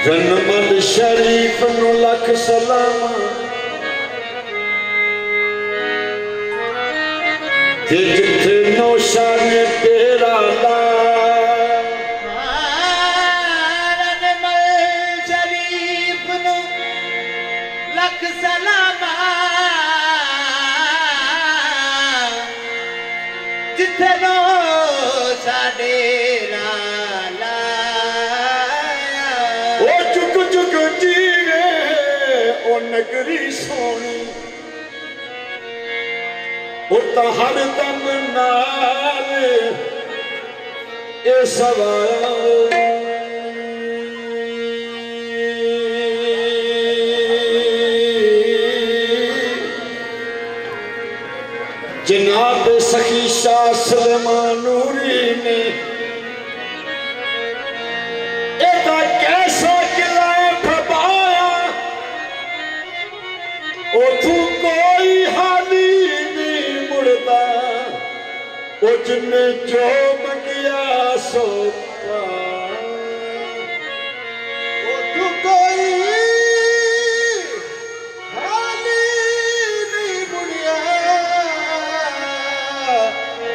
जनमल शरीफ नु लख सलाम ते जिथे नौशा ने तेरा ला जनमल शरीफ नु लख सलाम जिथे नौशा डेरा नगरी सोनी उता हर दम नाल ए सवार जनाब सखी शाह सलमान नूरी ने एदा कैसा किला उथू कोई हाली नहीं मुड़ता जिन्हें जो मंगिया सो उथू कोई हाली नहीं मुड़िया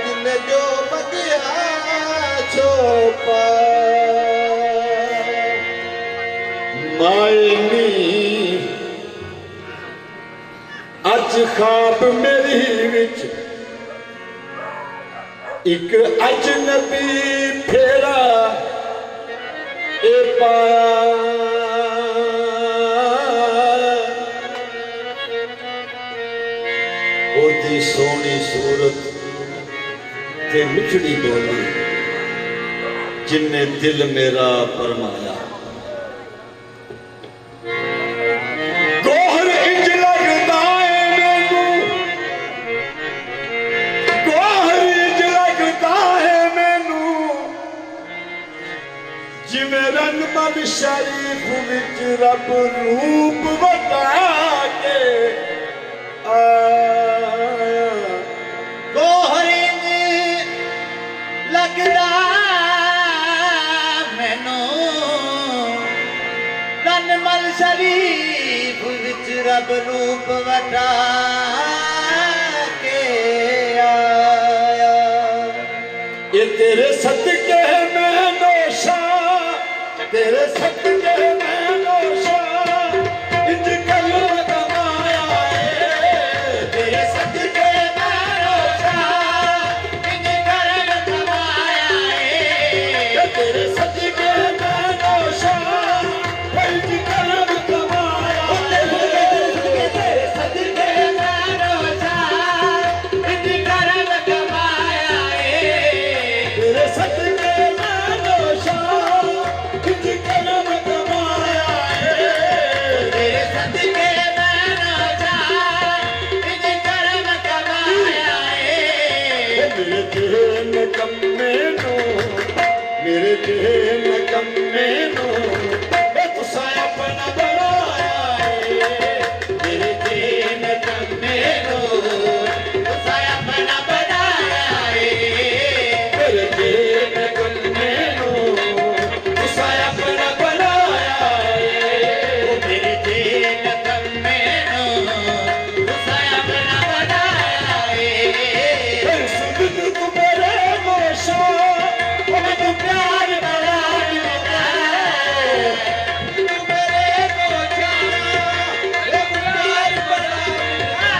जिन्हें जो मंगिया सो मायनी अज खाब मेरी विच एक अजनबी फेरा ए पाया ओदी सोनी सूरत ते मिठड़ी बोली जिन्ने दिल मेरा फरमाया रनमल शरीफ विच रब रूप बता के आया गोहरी लगदा मैनू रनमल शरीफ विच रब रूप बता के आया ये तेरे सदके मैं नौशा तेरे सदके मैं नौशा इंज कलम कमाया है तेरे सदके मैं नौशा इंज कलम कमाया है तेरे सदके मैं नौशा इंज कलम कमाया तेरे सदके मैं नौशा इंज कलम कमाया है तेरे सदके मैं नौशा मेरे देन कम्मे नो तुसा अपना बनाया है मेरे देन कम्मे नो तुसा अपना बनाया है मेरे देन कम्मे नो तुसा अपना बनाया है मेरे देन कम्मे नो तुसा अपना बनाया है सुन तू मेरे नौशा तू प्यार बड़ा मिलता तू मेरे को जाना प्यार बड़ा मिलता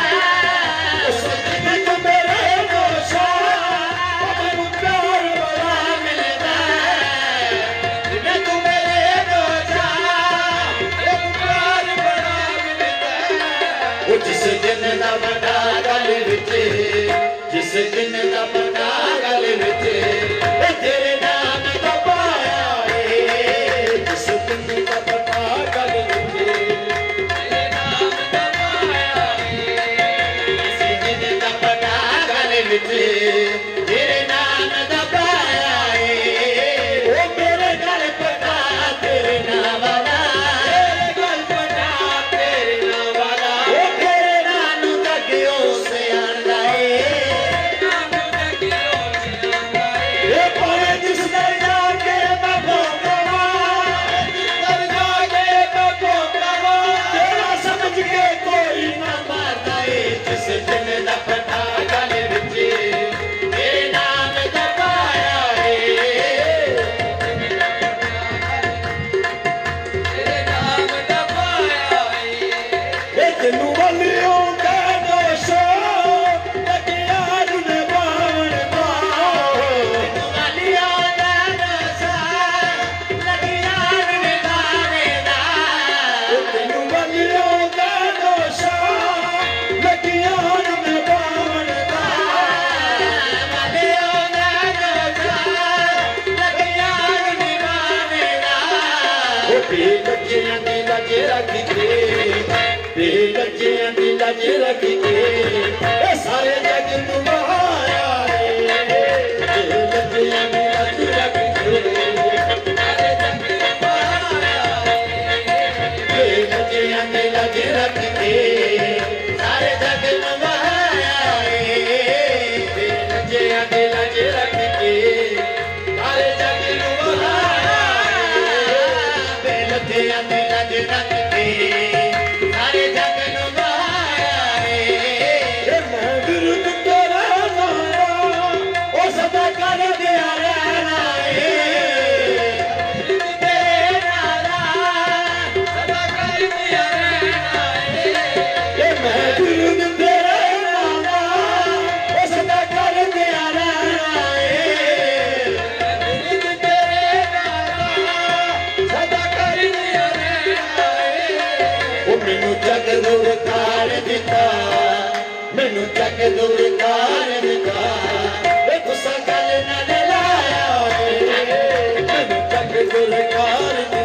ਲੱਜ ਰੱਖ ਕੇ ਇਹ ਸਾਰੇ ਜਗ ਨੂੰ ਵਹਾਇਆ ਏ ਬੱਚਿਆਂ ਦੀ ਲੱਜ ਰੱਖ ਕੇ ਸਾਰੇ ਜਗ ਨੂੰ ਵਹਾਇਆ ਏ ਬੱਚਿਆਂ ਦੀ ਲੱਜ ਰੱਖ ਕੇ ਸਾਰੇ ਜਗ ਨੂੰ ਵਹਾਇਆ ਏ ਬੱਚਿਆਂ ਦੀ ਲੱਜ ਰੱਖ ਕੇ ਸਾਰੇ ਜਗ ਨੂੰ ਵਹਾਇਆ ਏ ਬੱਚਿਆਂ ਦੀ ਲੱਜ ਰੱਖ ਕੇ ਸਾਰੇ ਜਗ ਨੂੰ ਵਹਾਇਆ ਏ ਮੈਂ ਵਿਰੁੱਧ ਤੇਰਾ ਨਾਮ ਉਹ ਸਦਾ ਕਰ ਦਿਆ ਰਹਿਣਾ ਏ ਵਿਰੁੱਧ ਤੇਰੇ ਨਾਲ ਸਦਾ ਕਰ ਦਿਆ ਰਹਿਣਾ ਏ ਮੈਂ ਵਿਰੁੱਧ ਤੇਰੇ ਨਾਲ ਉਹ ਸਦਾ ਕਰ ਦਿਆ ਰਹਿਣਾ ਏ ਵਿਰੁੱਧ ਤੇਰੇ ਨਾਲ ਸਦਾ ਕਰ ਦਿਆ ਰਹਿਣਾ ਏ ਉਹ ਮੈਨੂੰ ਜਗ ਦੂਰ ਕਰ ਦਿੱਤਾ ਮੈਨੂੰ ਜਗ ਦੂਰ ਕਰ ਦਿੱਤਾ ਇਹ ਗੁੱਸਾ ਗੱਲ ਨਾਲ ਲਾਇਆ ਏ ਮੈਨੂੰ ਜਗ ਦੂਰ ਕਰ